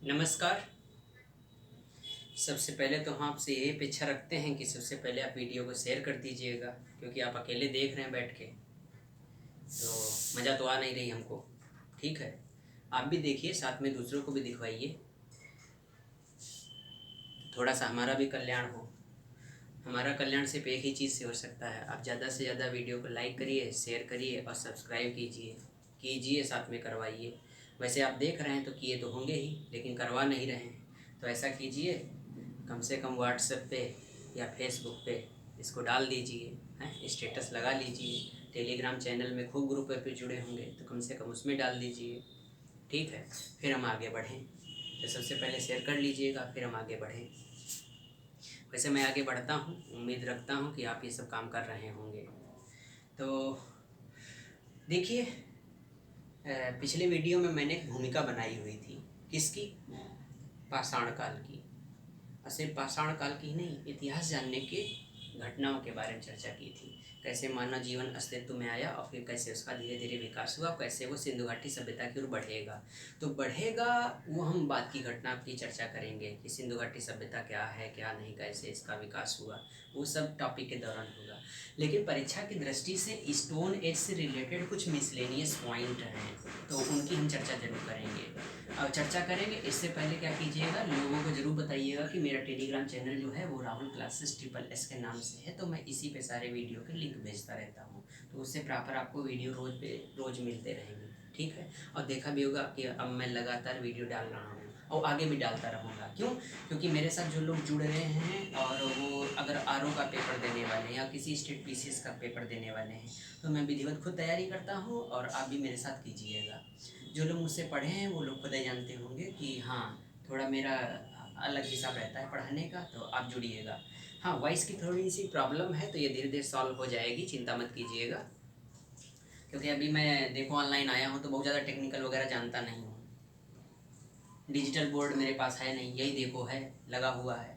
नमस्कार। सबसे पहले तो हम आपसे यही अपेक्षा रखते हैं कि सबसे पहले आप वीडियो को शेयर कर दीजिएगा, क्योंकि आप अकेले देख रहे हैं बैठ के, तो मज़ा तो आ नहीं रही हमको। ठीक है, आप भी देखिए, साथ में दूसरों को भी दिखवाइए, थोड़ा सा हमारा भी कल्याण हो। हमारा कल्याण सिर्फ एक ही चीज़ से हो सकता है, आप ज़्यादा से ज़्यादा वीडियो को लाइक करिए, शेयर करिए और सब्सक्राइब कीजिए साथ में करवाइए। वैसे आप देख रहे हैं तो किए तो होंगे ही, लेकिन करवा नहीं रहे हैं, तो ऐसा कीजिए, कम से कम व्हाट्सएप पे या फेसबुक पे इसको डाल दीजिए, हैं, स्टेटस लगा लीजिए। टेलीग्राम चैनल में खूब ग्रुप पे जुड़े होंगे तो कम से कम उसमें डाल दीजिए। ठीक है, फिर हम आगे बढ़ें। तो सबसे पहले शेयर कर लीजिएगा, फिर हम आगे बढ़ें। वैसे मैं आगे बढ़ता हूँ, उम्मीद रखता हूँ कि आप ये सब काम कर रहे होंगे। तो देखिए, पिछले वीडियो में मैंने एक भूमिका बनाई हुई थी, किसकी? पाषाण काल की। और सिर्फ पाषाण काल की ही नहीं, इतिहास जानने के घटनाओं के बारे में चर्चा की थी। कैसे मानव जीवन अस्तित्व में आया और फिर कैसे उसका धीरे धीरे विकास हुआ, कैसे वो सिंधु घाटी सभ्यता की ओर बढ़ेगा। तो बढ़ेगा वो हम बाद की घटना की चर्चा करेंगे कि सिंधु घाटी सभ्यता क्या है, क्या नहीं, कैसे इसका विकास हुआ, वो सब टॉपिक के दौरान होगा। लेकिन परीक्षा की दृष्टि से स्टोन एज से रिलेटेड कुछ मिसलेनियस पॉइंट हैं, तो उनकी हम चर्चा जरूर करेंगे। अब चर्चा करेंगे, इससे पहले क्या कीजिएगा, लोगों को जरूर बताइएगा कि मेरा टेलीग्राम चैनल जो है वो राहुल क्लासेस SSS के नाम से है, तो मैं इसी पे सारे वीडियो के लिंक भेजता रहता हूँ, तो उससे प्रॉपर आपको वीडियो रोज़ मिलते रहेंगे। ठीक है, और देखा भी होगा कि अब मैं लगातार वीडियो डाल रहा हूँ और आगे भी डालता रहूँगा। क्यों? क्योंकि मेरे साथ जो लोग जुड़ रहे हैं और वो अगर RO का पेपर देने वाले हैं या किसी स्टेट PCS का पेपर देने वाले हैं, तो मैं विधिवत खुद तैयारी करता हूँ और आप भी मेरे साथ कीजिएगा। जो लोग मुझसे पढ़े हैं वो लोग खुद ही जानते होंगे कि हाँ, थोड़ा मेरा अलग हिसाब रहता है पढ़ाने का, तो आप जुड़िएगा। हाँ, वॉइस की थोड़ी सी प्रॉब्लम है, तो ये धीरे धीरे सॉल्व हो जाएगी, चिंता मत कीजिएगा। क्योंकि अभी मैं देखो ऑनलाइन आया हूँ तो बहुत ज़्यादा टेक्निकल वगैरह जानता नहीं हूँ। डिजिटल बोर्ड मेरे पास है नहीं, यही देखो है लगा हुआ है,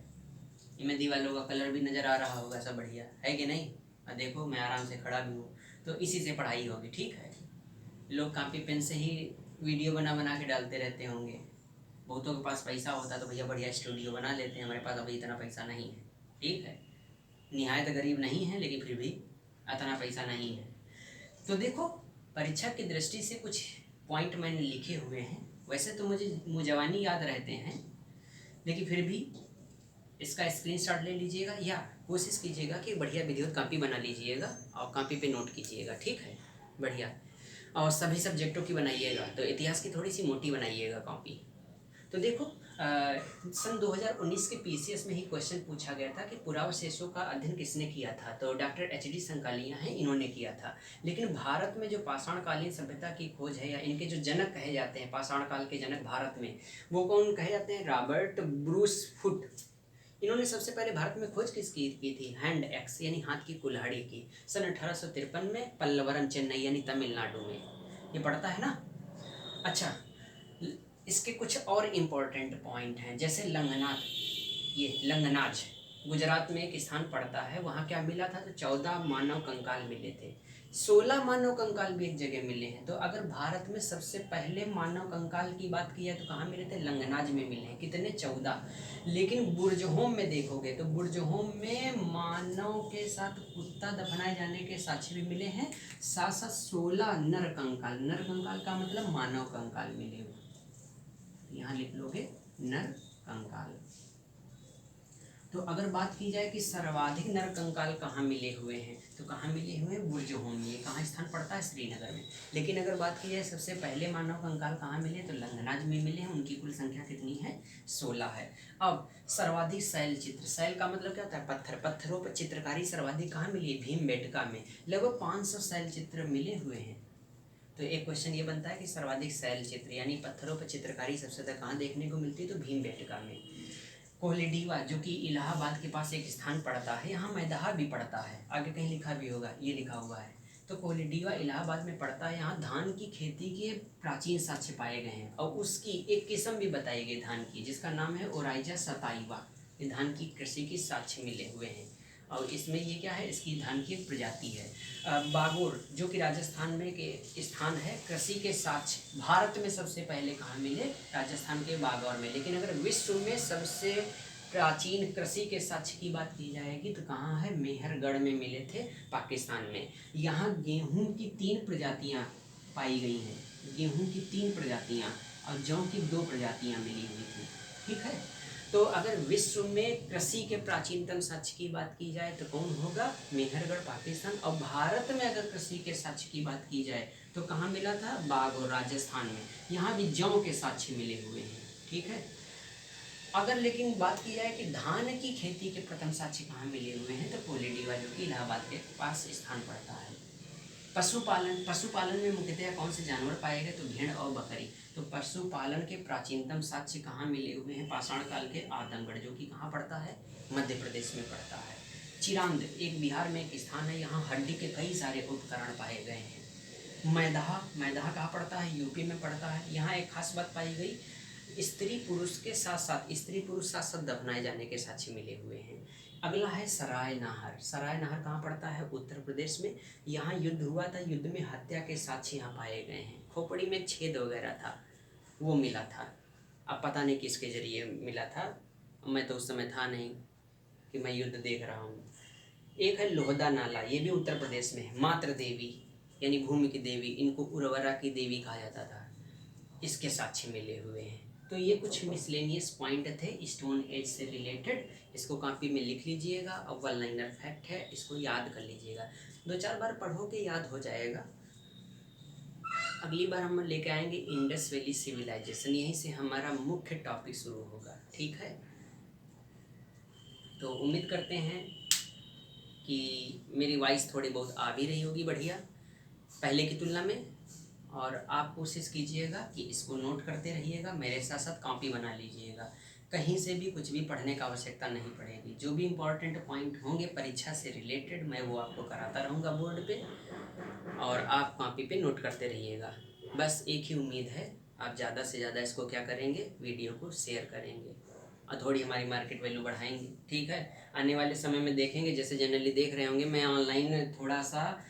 इनमें दीवालों का कलर भी नज़र आ रहा होगा, सब बढ़िया है कि नहीं? और देखो मैं आराम से खड़ा भी हूँ, तो इसी से पढ़ाई होगी। ठीक है, लोग कॉपी पेन से ही वीडियो बना बना के डालते रहते होंगे। बहुतों के पास पैसा होता तो भैया बढ़िया स्टूडियो बना लेते हैं, हमारे पास अभी इतना पैसा नहीं है। ठीक है, निहायत गरीब नहीं है, लेकिन फिर भी इतना पैसा नहीं है। तो देखो, परीक्षा की दृष्टि से कुछ पॉइंट मैंने लिखे हुए हैं। वैसे तो मुझे मुजवानी याद रहते हैं, लेकिन फिर भी इसका स्क्रीनशॉट ले लीजिएगा या कोशिश कीजिएगा कि बढ़िया विधिवत कॉपी बना लीजिएगा और कॉपी पे नोट कीजिएगा। ठीक है, बढ़िया। और सभी सब्जेक्टों की बनाइएगा, तो इतिहास की थोड़ी सी मोटी बनाइएगा कॉपी। तो देखो, सन 2019 के PCS में ही क्वेश्चन पूछा गया था कि पुरावशेषों का अध्ययन किसने किया था, तो डॉक्टर HD संकालिया हैं, इन्होंने किया था। लेकिन भारत में जो पाषाणकालीन सभ्यता की खोज है, या इनके जो जनक कहे जाते हैं, पाषाण काल के जनक भारत में, वो कौन कहे जाते हैं? Robert Bruce foot. इन्होंने सबसे पहले भारत में खोज किसकी की थी? हैंड एक्स यानी हाथ की कुल्हाड़ी की, सन 1853 में पल्लवरम, चेन्नई यानी तमिलनाडु में। ये पढ़ता है ना? अच्छा, इसके कुछ और इम्पोर्टेंट पॉइंट हैं, जैसे लंगनाथ, ये लंगनाज गुजरात में एक स्थान पड़ता है, वहाँ क्या मिला था? तो 14 मानव कंकाल मिले थे, 16 मानव कंकाल भी एक जगह मिले हैं। तो अगर भारत में सबसे पहले मानव कंकाल की बात की जाए तो कहाँ मिले थे? लंगनाज में मिले हैं। कितने? 14। लेकिन बुर्जहोम में देखोगे तो बुर्जहोम में मानव के साथ कुत्ता दफनाए जाने के साक्ष्य भी मिले हैं, साथ साथ 16 नर कंकाल, नर कंकाल का मतलब मानव कंकाल मिले हुए, यहाँ लिख लोगे नर कंकाल। तो अगर बात की जाए कि सर्वाधिक नर कंकाल कहाँ मिले हुए हैं, तो कहाँ मिले हुए हैं? बुर्जहोम में। कहाँ स्थान पड़ता है? श्रीनगर में। लेकिन अगर बात की जाए सबसे पहले मानव कंकाल कहाँ मिले, तो लंगनाज में मिले हैं, उनकी कुल संख्या कितनी है? 16 है। अब सर्वाधिक शैल चित्र, शैल का मतलब क्या होता है? पत्थर, पत्थरों पर चित्रकारी सर्वाधिक कहाँ मिली? भीमबेटका में, लगभग 500 शैल चित्र मिले हुए हैं। तो एक क्वेश्चन ये बनता है कि सर्वाधिक शैल चित्र यानी पत्थरों पर चित्रकारी सबसे ज़्यादा कहाँ देखने को मिलती है? तो भीमबेटका में। कोहलीडीवा, जो कि इलाहाबाद के पास एक स्थान पड़ता है, यहाँ मैदाहा भी पड़ता है, आगे कहीं लिखा भी होगा, ये लिखा हुआ है। तो कोहलीडीवा इलाहाबाद में पड़ता है, यहाँ धान की खेती के प्राचीन साक्ष्य पाए गए हैं और उसकी एक किस्म भी बताई गई धान की, जिसका नाम है ओराइजा सताइवा। ये धान की कृषि की साक्ष्य मिले हुए हैं। और इसमें ये क्या है, इसकी धान की एक प्रजाति है। बागोर जो कि राजस्थान में के स्थान है, कृषि के साक्ष्य भारत में सबसे पहले कहाँ मिले, राजस्थान के बागौर में। लेकिन अगर विश्व में सबसे प्राचीन कृषि के साक्ष्य की बात की जाएगी तो कहाँ है, मेहरगढ़ में मिले थे, पाकिस्तान में। यहाँ गेहूं की 3 प्रजातियाँ पाई गई हैं, गेहूं की 3 प्रजातियाँ और जौ की 2 प्रजातियाँ मिली हुई थी। ठीक है, तो अगर विश्व में कृषि के प्राचीनतम साक्ष्य की बात की जाए तो कौन होगा, मेहरगढ़, पाकिस्तान। और भारत में अगर कृषि के साक्ष्य की बात की जाए तो कहाँ मिला था, बागौर, राजस्थान में। यहाँ भी जौ के साक्ष्य मिले हुए हैं। ठीक है, अगर लेकिन बात की जाए कि धान की खेती के प्रथम साक्ष्य कहाँ मिले हुए हैं तो कोलीडीवा, जो कि इलाहाबाद के पास स्थान पड़ता है। पशुपालन में मुख्यतः कौन से जानवर पाए गए तो भेड़ और बकरी। तो पशुपालन के प्राचीनतम साक्ष्य कहाँ मिले हुए हैं, पाषाण काल के आदमगढ़, जो कि कहाँ पड़ता है, मध्य प्रदेश में पड़ता है। चिरांद एक बिहार में एक स्थान है, यहाँ हड्डी के कई सारे उपकरण पाए गए हैं। मैदाह कहाँ पड़ता है, यूपी में पड़ता है। यहाँ एक खास बात पाई गई, स्त्री पुरुष साथ साथ दफनाए जाने के साक्ष्य मिले हुए हैं। अगला है सराय नाहर कहाँ पड़ता है, उत्तर प्रदेश में। यहाँ युद्ध हुआ था, युद्ध में हत्या के साक्ष्य यहाँ पाए गए हैं। खोपड़ी में छेद वगैरह था, वो मिला था। अब पता नहीं किसके जरिए मिला था, मैं तो उस समय था नहीं कि मैं युद्ध देख रहा हूँ। एक है लोहदा नाला, ये भी उत्तर प्रदेश में है। मातृ देवी यानी भूमि की देवी, इनको उर्वरा की देवी कहा जाता था, इसके साक्ष्य मिले हुए हैं। तो ये कुछ मिसलेनियस पॉइंट थे स्टोन एज से रिलेटेड, इसको कॉपी में लिख लीजिएगा। और वन लाइनर फैक्ट है, इसको याद कर लीजिएगा, 2-4 बार पढ़ोगे याद हो जाएगा। अगली बार हम लेके आएंगे इंडस वैली सिविलाइजेशन, यहीं से हमारा मुख्य टॉपिक शुरू होगा। ठीक है, तो उम्मीद करते हैं कि मेरी वॉइस थोड़ी बहुत आ भी रही होगी बढ़िया पहले की तुलना में। और आप कोशिश कीजिएगा कि इसको नोट करते रहिएगा, मेरे साथ साथ कॉपी बना लीजिएगा। कहीं से भी कुछ भी पढ़ने का आवश्यकता नहीं पड़ेगी। जो भी इम्पोर्टेंट पॉइंट होंगे परीक्षा से रिलेटेड, मैं वो आपको कराता रहूँगा बोर्ड पे, और आप कॉपी पे नोट करते रहिएगा। बस एक ही उम्मीद है, आप ज़्यादा से ज़्यादा इसको क्या करेंगे, वीडियो को शेयर करेंगे और थोड़ी हमारी मार्केट वैल्यू बढ़ाएंगे। ठीक है, आने वाले समय में देखेंगे, जैसे जनरली देख रहे होंगे, मैं ऑनलाइन थोड़ा सा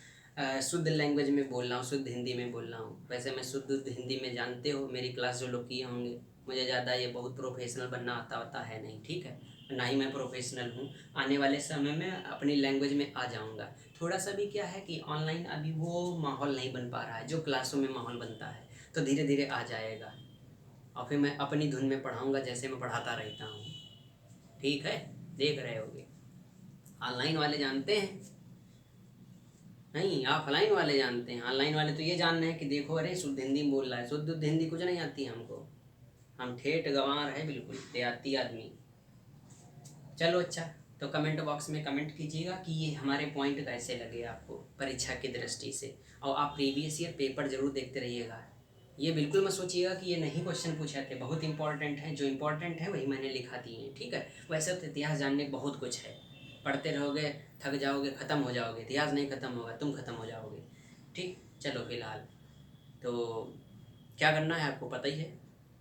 शुद्ध लैंग्वेज में बोल रहा हूँ, शुद्ध हिंदी में बोल रहा हूँ। वैसे मैं शुद्ध हिंदी में, जानते हो मेरी क्लास जो लोग किए होंगे, मुझे ज़्यादा ये बहुत प्रोफेशनल बनना आता है नहीं। ठीक है, ना ही मैं प्रोफेशनल हूँ। आने वाले समय में अपनी लैंग्वेज में आ जाऊँगा। थोड़ा सा भी क्या है कि ऑनलाइन अभी वो माहौल नहीं बन पा रहा है जो क्लासों में माहौल बनता है, तो धीरे धीरे आ जाएगा और फिर मैं अपनी धुन में पढ़ाऊँगा जैसे मैं पढ़ाता रहता हूँ। ठीक है, देख रहे होगे। ऑनलाइन वाले जानते हैं नहीं, ऑफलाइन वाले जानते हैं। ऑनलाइन वाले तो ये जान रहे हैं कि देखो अरे शुद्ध हिंदी बोल रहा है, शुद्ध हिंदी कुछ नहीं आती हमको, हम ठेठ गंवार है, बिल्कुल देहाती आदमी। चलो अच्छा, तो कमेंट बॉक्स में कमेंट कीजिएगा कि ये हमारे पॉइंट कैसे लगे आपको परीक्षा की दृष्टि से। और आप प्रीवियस ईयर पेपर जरूर देखते रहिएगा। ये बिल्कुल मत सोचिएगा कि ये नहीं क्वेश्चन पूछे थे, बहुत इंपॉर्टेंट है। जो इंपॉर्टेंट है वही मैंने लिखा दिए हैं। ठीक है, वैसे तो इतिहास जानने बहुत कुछ है, पढ़ते रहोगे थक जाओगे, ख़त्म हो जाओगे। इतिहास नहीं ख़त्म होगा, तुम ख़त्म हो जाओगे। ठीक, चलो फिलहाल तो क्या करना है आपको पता ही है,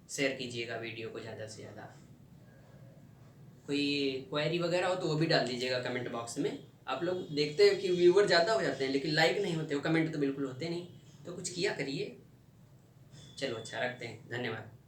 शेयर कीजिएगा वीडियो को ज़्यादा से ज़्यादा। कोई क्वेरी वगैरह हो तो वो भी डाल दीजिएगा कमेंट बॉक्स में। आप लोग देखते हैं कि व्यूवर ज़्यादा हो जाते हैं लेकिन लाइक नहीं होते, वो कमेंट तो बिल्कुल होते नहीं, तो कुछ किया करिए। चलो अच्छा, रखते हैं, धन्यवाद।